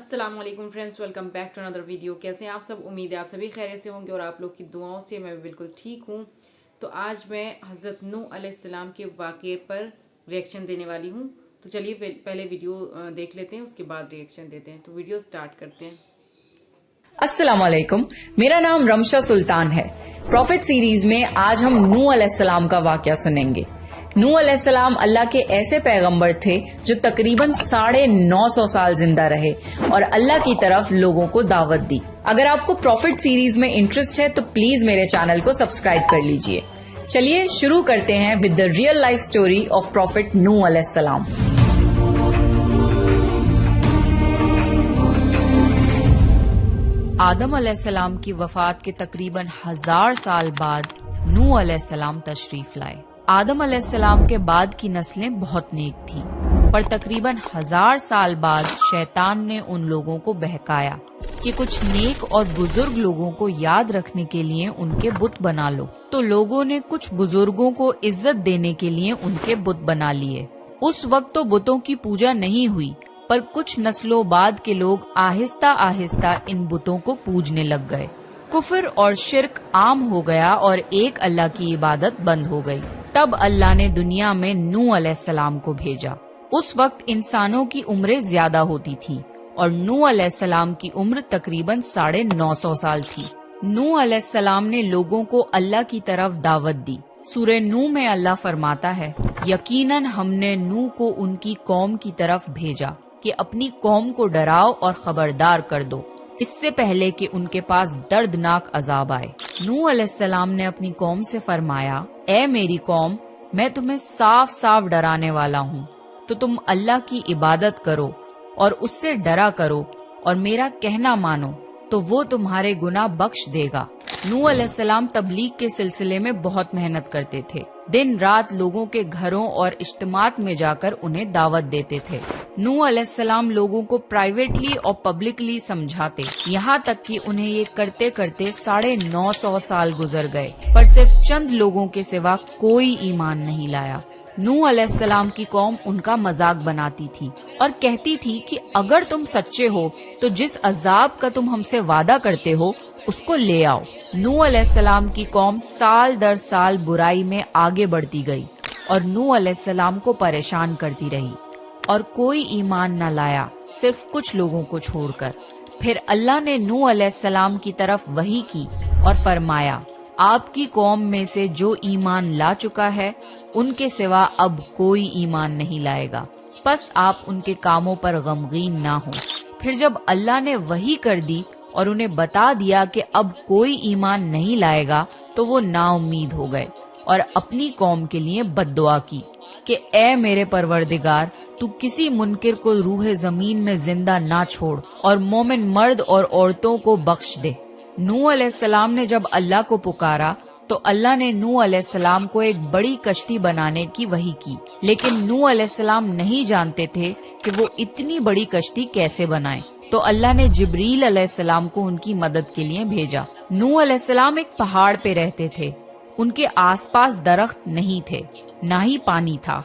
अस्सलाम वालेकुम friends, welcome back to another video. कैसे हैं आप सब? उम्मीद है आप सभी खैरियत से होंगे और आप लोग की दुआओं से मैं बिल्कुल ठीक हूँ। तो आज मैं हज़रत नूह अलैहिस्सलाम के वाक़े पर रिएक्शन देने वाली हूँ। तो चलिए पहले वीडियो देख लेते हैं, उसके बाद रिएक्शन देते हैं। तो वीडियो स्टार्ट करते हैं। अस्सलाम वालेकुम, मेरा नाम रमशा सुल्तान है। प्रॉफिट सीरीज में आज हम नूह अलैहिस्सलाम का वाक़या सुनेंगे। नूह अलैहिस्सलाम अल्लाह के ऐसे पैगंबर थे जो तकरीबन 950 साल जिंदा रहे और अल्लाह की तरफ लोगों को दावत दी। अगर आपको प्रॉफिट सीरीज में इंटरेस्ट है तो प्लीज मेरे चैनल को सब्सक्राइब कर लीजिए। चलिए शुरू करते हैं with the real life story of prophet Nuh अलैहिस्सलाम। आदम अलैहिस्सलाम की वफात के तकरीबन 1000 साल बाद नूह अलैहिस्सलाम तशरीफ लाए। आदम अलैहिस्सलाम के बाद की नस्लें बहुत नेक थी, पर तकरीबन 1000 साल बाद शैतान ने उन लोगों को बहकाया कि कुछ नेक और बुजुर्ग लोगों को याद रखने के लिए उनके बुत बना लो। तो लोगों ने कुछ बुजुर्गों को इज्जत देने के लिए उनके बुत बना लिए। उस वक्त तो बुतों की पूजा नहीं हुई, पर कुछ नस्लों बाद के लोग आहिस्ता आहिस्ता इन बुतों को पूजने लग गए। कुफर और शिर्क आम हो गया और एक अल्लाह की इबादत बंद हो गई। तब अल्लाह ने दुनिया में नूह अलैहिस्सलाम को भेजा। उस वक्त इंसानों की उम्रें ज्यादा होती थीं और नूह अलैहिस्सलाम की उम्र तकरीबन 950 साल थी। नूह अलैहिस्सलाम ने लोगों को अल्लाह की तरफ दावत दी। सूरह नूह में अल्लाह फरमाता है, यकीनन हमने नूह को उनकी कौम की तरफ भेजा कि अपनी कौम को डराओ और खबरदार कर दो, इससे पहले कि उनके पास दर्दनाक अजाब आए। नूह अलैहिस्सलाम ने अपनी कौम से फरमाया, ए मेरी कौम, मैं तुम्हें साफ साफ डराने वाला हूँ, तो तुम अल्लाह की इबादत करो और उससे डरा करो और मेरा कहना मानो, तो वो तुम्हारे गुनाह बख्श देगा। नूह अलैहिस्सलाम तबलीग के सिलसिले में बहुत मेहनत करते थे। दिन रात लोगों के घरों और इज्तिमात में जाकर उन्हें दावत देते थे। नूह अलैहिस्सलाम लोगों को प्राइवेटली और पब्लिकली समझाते, यहाँ तक कि उन्हें ये करते करते 950 साल गुजर गए, पर सिर्फ चंद लोगों के सिवा कोई ईमान नहीं लाया। नूह अलैहिस्सलाम की कौम उनका मजाक बनाती थी और कहती थी कि अगर तुम सच्चे हो तो जिस अजाब का तुम हमसे वादा करते हो उसको ले आओ। नूह अलैहिस्सलाम की कौम साल दर साल बुराई में आगे बढ़ती गई और नूह अलैहिस्सलाम को परेशान करती रही और कोई ईमान न लाया, सिर्फ कुछ लोगों को छोड़कर। फिर अल्लाह ने नूह अलैहिस्सलाम की तरफ वही की और फरमाया, आपकी कौम में से जो ईमान ला चुका है उनके सिवा अब कोई ईमान नहीं लाएगा, बस आप उनके कामों पर गमगीन ना हो। फिर जब अल्लाह ने वही कर दी और उन्हें बता दिया कि अब कोई ईमान नहीं लाएगा, तो वो नाउम्मीद हो गए और अपनी कौम के लिए बद्दुआ की कि ए मेरे परवरदिगार, तू किसी मुनकिर को रूह जमीन में जिंदा ना छोड़ और मोमिन मर्द और औरतों को बख्श दे। नूह अलैहिस्सलाम ने जब अल्लाह को पुकारा तो अल्लाह ने नूह अलैहिस्सलाम को एक बड़ी कश्ती बनाने की वही की, लेकिन नूह अलैहिस्सलाम नहीं जानते थे कि वो इतनी बड़ी कश्ती कैसे बनाएं। तो अल्लाह ने जिब्रील अलैहिस्सलाम को उनकी मदद के लिए भेजा। नूह अलैहिस्सलाम एक पहाड़ पे रहते थे। उनके आसपास दरख्त नहीं थे, ना ही पानी था।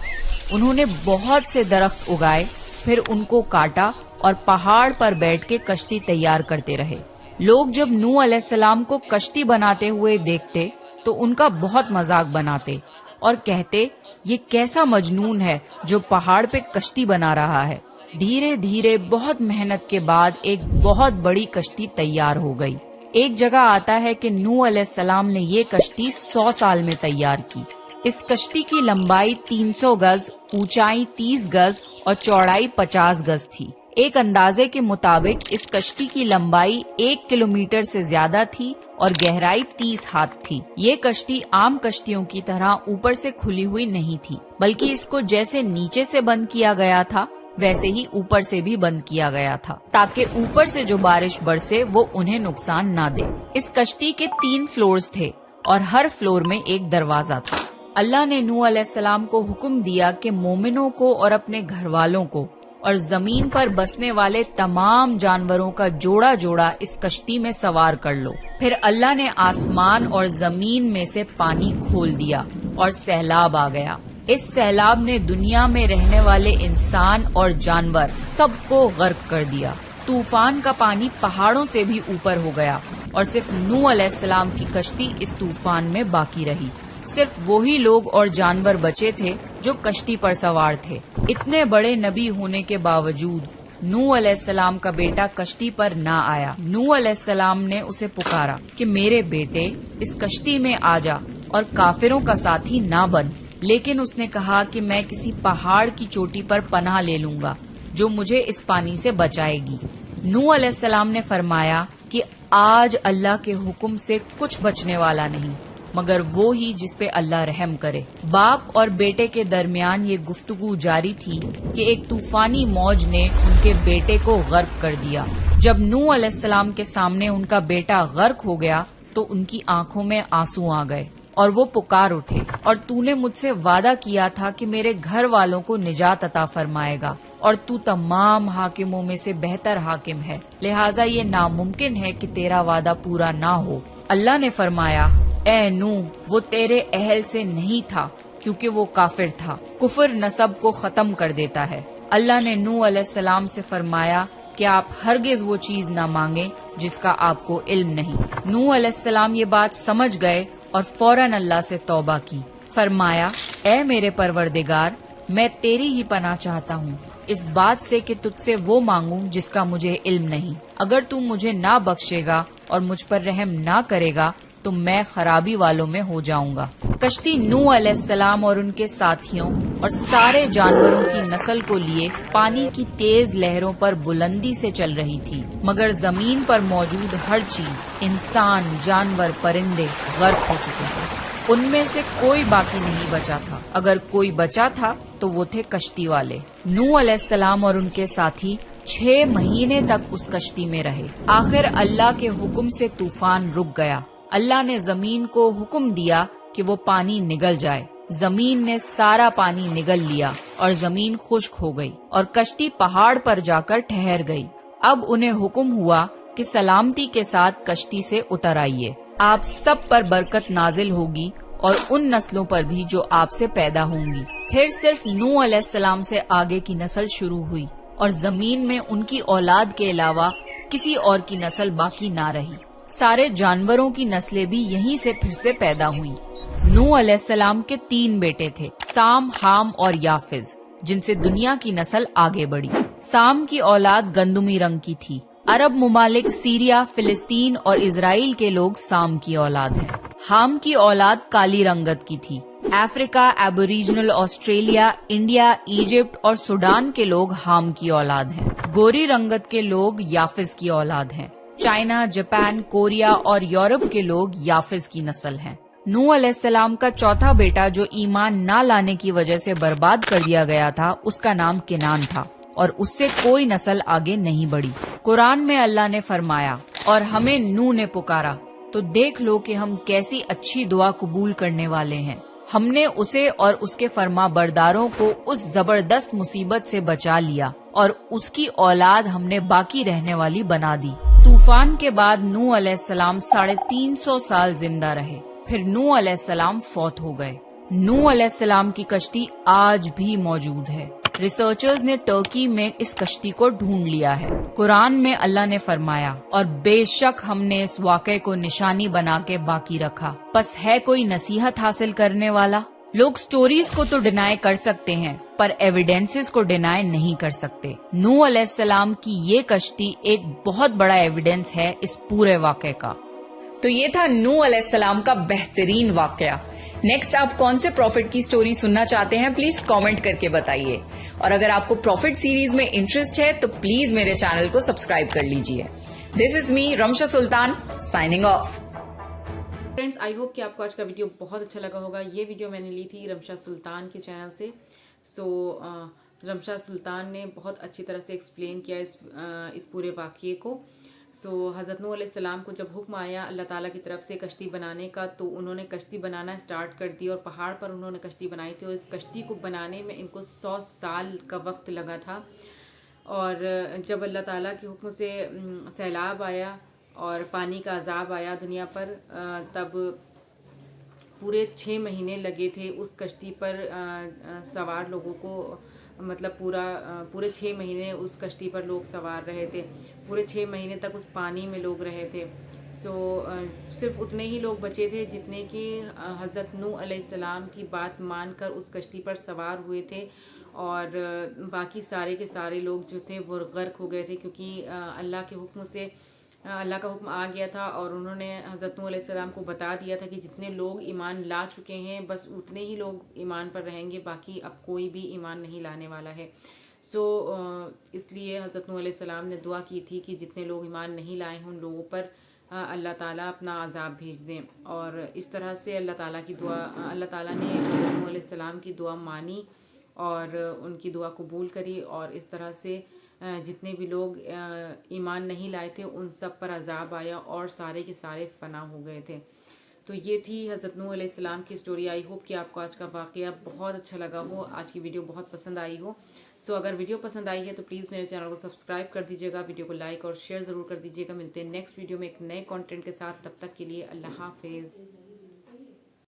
उन्होंने बहुत से दरख्त उगाए, फिर उनको काटा और पहाड़ पर बैठ के कश्ती तैयार करते रहे। लोग जब नूह अलैहिस्सलाम को कश्ती बनाते हुए देखते तो उनका बहुत मजाक बनाते और कहते, ये कैसा मजनून है जो पहाड़ पे कश्ती बना रहा है। धीरे धीरे बहुत मेहनत के बाद एक बहुत बड़ी कश्ती तैयार हो गई। एक जगह आता है कि नूह अलैहिस्सलाम ने ये कश्ती 100 साल में तैयार की। इस कश्ती की लंबाई 300 गज, ऊंचाई 30 गज और चौड़ाई 50 गज थी। एक अंदाजे के मुताबिक इस कश्ती की लंबाई 1 किलोमीटर से ज्यादा थी और गहराई 30 हाथ थी। ये कश्ती आम कश्तियों की तरह ऊपर से खुली हुई नहीं थी, बल्कि इसको जैसे नीचे से बंद किया गया था वैसे ही ऊपर से भी बंद किया गया था, ताकि ऊपर से जो बारिश बरसे वो उन्हें नुकसान ना दे। इस कश्ती के 3 फ्लोर्स थे और हर फ्लोर में एक दरवाजा था। अल्लाह ने नूह अलैहिस्सलाम को हुक्म दिया कि मोमिनों को और अपने घर वालों को और जमीन पर बसने वाले तमाम जानवरों का जोड़ा जोड़ा इस कश्ती में सवार कर लो। फिर अल्लाह ने आसमान और जमीन में से पानी खोल दिया और सैलाब आ गया। इस सैलाब ने दुनिया में रहने वाले इंसान और जानवर सबको गर्क कर दिया तूफान का पानी पहाड़ों से भी ऊपर हो गया और सिर्फ नूह अलैहिस्सलाम की कश्ती इस तूफान में बाकी रही। सिर्फ वही लोग और जानवर बचे थे जो कश्ती पर सवार थे। इतने बड़े नबी होने के बावजूद नूह अलैहिस्सलाम का बेटा कश्ती पर ना आया। नूह अलैहिस्सलाम ने उसे पुकारा कि मेरे बेटे इस कश्ती में आ जा और काफिरों का साथी ना बन, लेकिन उसने कहा कि मैं किसी पहाड़ की चोटी पर पनाह ले लूंगा जो मुझे इस पानी से बचाएगी। नूह अलैहिस्सलाम ने फरमाया कि आज अल्लाह के हुक्म से कुछ बचने वाला नहीं मगर वो ही जिस पे अल्लाह रहम करे। बाप और बेटे के दरमियान ये गुफ्तगू जारी थी कि एक तूफानी मौज ने उनके बेटे को गर्क कर दिया। जब नूह अलैहिस्सलाम के सामने उनका बेटा गर्क हो गया तो उनकी आंखों में आंसू आ गए और वो पुकार उठे, और तूने मुझसे वादा किया था कि मेरे घर वालों को निजात अता फरमाएगा और तू तमाम हाकिमों में से बेहतर हाकिम है, लिहाजा ये नामुमकिन है कि तेरा वादा पूरा ना हो। अल्लाह ने फरमाया, ए नूह, वो तेरे अहल से नहीं था क्योंकि वो काफिर था। कुफर नसब को खत्म कर देता है। अल्लाह ने नूह अलैहिस्सलाम से फरमाया कि आप हरगिज वो चीज न मांगे जिसका आपको इल्म नहीं। नूह अलैहिस्सलाम ये बात समझ गए और फौरन अल्लाह से तौबा की। फरमाया, ए मेरे परवरदिगार, मैं तेरी ही पनाह चाहता हूँ इस बात से कि तुझसे वो मांगूं जिसका मुझे इल्म नहीं। अगर तू मुझे ना बख्शेगा और मुझ पर रहम ना करेगा तो मैं खराबी वालों में हो जाऊंगा। कश्ती नूह अलैहिस्सलाम और उनके साथियों और सारे जानवरों की नस्ल को लिए पानी की तेज लहरों पर बुलंदी से चल रही थी, मगर जमीन पर मौजूद हर चीज, इंसान, जानवर, परिंदे गर्क हो चुके थे। उनमें से कोई बाकी नहीं बचा था। अगर कोई बचा था तो वो थे कश्ती वाले। नूह अलैहिस्सलाम और उनके साथी 6 महीने तक उस कश्ती में रहे। आखिर अल्लाह के हुक्म से तूफान रुक गया। अल्लाह ने जमीन को हुक्म दिया कि वो पानी निगल जाए। जमीन ने सारा पानी निगल लिया और जमीन खुश्क हो गई और कश्ती पहाड़ पर जाकर ठहर गई। अब उन्हें हुक्म हुआ कि सलामती के साथ कश्ती से उतर आइए। आप सब पर बरकत नाजिल होगी और उन नस्लों पर भी जो आपसे पैदा होंगी। फिर सिर्फ नूह अलैहिस्सलाम से आगे की नस्ल शुरू हुई और जमीन में उनकी औलाद के अलावा किसी और की नस्ल बाकी ना रही। सारे जानवरों की नस्लें भी यहीं से फिर से पैदा हुई। नूह अलैहिस्सलाम के 3 बेटे थे, साम, हाम और याफिज, जिनसे दुनिया की नस्ल आगे बढ़ी। साम की औलाद गंदुमी रंग की थी। अरब मुमालिक सीरिया, फिलिस्तीन और इजराइल के लोग साम की औलाद हैं। हाम की औलाद काली रंगत की थी। Africa, aboriginal Australia, India, Egypt और सूडान के लोग हाम की औलाद हैं। गोरी रंगत के लोग याफिज की औलाद हैं। चाइना, जापान, कोरिया और यूरोप के लोग याफिज की नस्ल हैं। नूह अलैहिस्सलाम का चौथा बेटा जो ईमान ना लाने की वजह से बर्बाद कर दिया गया था, उसका नाम किनान था और उससे कोई नस्ल आगे नहीं बढ़ी। कुरान में अल्लाह ने फरमाया, और हमें नूह ने पुकारा तो देख लो कि हम कैसी अच्छी दुआ कबूल करने वाले हैं। हमने उसे और उसके फरमा बरदारों को उस जबरदस्त मुसीबत से बचा लिया और उसकी औलाद हमने बाकी रहने वाली बना दी। तूफान के बाद नूह अलैहिस्सलाम 350 साल जिंदा रहे। फिर नूह अलैहिस्सलाम फौत हो गए। नूह अलैहिस्सलाम की कश्ती आज भी मौजूद है। रिसर्चर्स ने टर्की में इस कश्ती को ढूंढ लिया है। कुरान में अल्लाह ने फरमाया, और बेशक हमने इस वाक़े को निशानी बना के बाकी रखा। बस है कोई नसीहत हासिल करने वाला? लोग स्टोरीज को तो डिनाई कर सकते हैं पर एविडेंसेस को डिनाई नहीं कर सकते। नूह अलैहिस्सलाम की ये कश्ती एक बहुत बड़ा एविडेंस है इस पूरे वाक़े का। तो ये था नूह अलैहिस्सलाम का बेहतरीन वाक़या। नेक्स्ट आप कौन से प्रॉफिट की स्टोरी सुनना चाहते हैं, प्लीज कमेंट करके बताइए। और अगर आपको प्रॉफिट सीरीज में इंटरेस्ट है तो प्लीज मेरे चैनल को सब्सक्राइब कर लीजिए। This is me Ramsha Sultan signing off. Friends, I hope कि आपको आज का वीडियो बहुत अच्छा लगा होगा। ये वीडियो मैंने ली थी रमशा सुल्तान के चैनल से। रमशा सुल्तान ने बहुत अच्छी तरह से एक्सप्लेन किया इस पूरे वाक़ये को। हज़रत नूह अलैहिस्सलाम को जब हुक्म आया अल्लाह ताला की तरफ से कश्ती बनाने का, तो उन्होंने कश्ती बनाना स्टार्ट कर दी और पहाड़ पर उन्होंने कश्ती बनाई थी। और इस कश्ती को बनाने में इनको 100 साल का वक्त लगा था। और जब अल्लाह ताला के हुक्म से सैलाब आया और पानी का अजाब आया दुनिया पर, तब पूरे 6 महीने लगे थे उस कश्ती पर सवार लोगों को مطلب پورے 6 مہینے اس کشتی پر لوگ سوار رہے تھے، پورے 6 مہینے تک اس پانی میں لوگ رہے تھے. صرف اتنے ہی لوگ بچے تھے جتنے کہ حضرت نوح علیہ السلام کی بات مان کر اس کشتی پر سوار ہوئے تھے، اور باقی سارے کے سارے لوگ جو تھے وہ غرق ہو گئے تھے، کیونکہ اللہ کے حکم سے اللہ کا حکم آ گیا تھا، اور انہوں نے حضرت نوح علیہ السلام کو بتا دیا تھا کہ جتنے لوگ ایمان لا چکے ہیں بس اتنے ہی لوگ ایمان پر رہیں گے، باقی اب کوئی بھی ایمان نہیں لانے والا ہے. اس لیے حضرت نوح علیہ السلام نے دعا کی تھی کہ جتنے لوگ ایمان نہیں لائے ہیں ان لوگوں پر اللہ تعالیٰ اپنا عذاب بھیج دیں. اور اس طرح سے اللہ تعالیٰ نے حضرت نوح علیہ السلام کی دعا مانی اور ان کی دعا قبول کری، اور اس طرح سے جتنے بھی لوگ ایمان نہیں لائے تھے ان سب پر عذاب آیا اور سارے کے سارے فنا ہو گئے تھے. تو یہ تھی حضرت نوح علیہ السلام کی سٹوری. آئی ہوپ کہ آپ کو آج کا واقعہ بہت اچھا لگا ہو، آج کی ویڈیو بہت پسند آئی ہو. اگر ویڈیو پسند آئی ہے تو پلیز میرے چینل کو سبسکرائب کر دیجیے گا، ویڈیو کو لائک اور شیئر ضرور کر دیجیے گا. ملتے ہیں نیکسٹ ویڈیو میں ایک نئے کانٹینٹ کے ساتھ، تب تک کے لیے اللہ حافظ.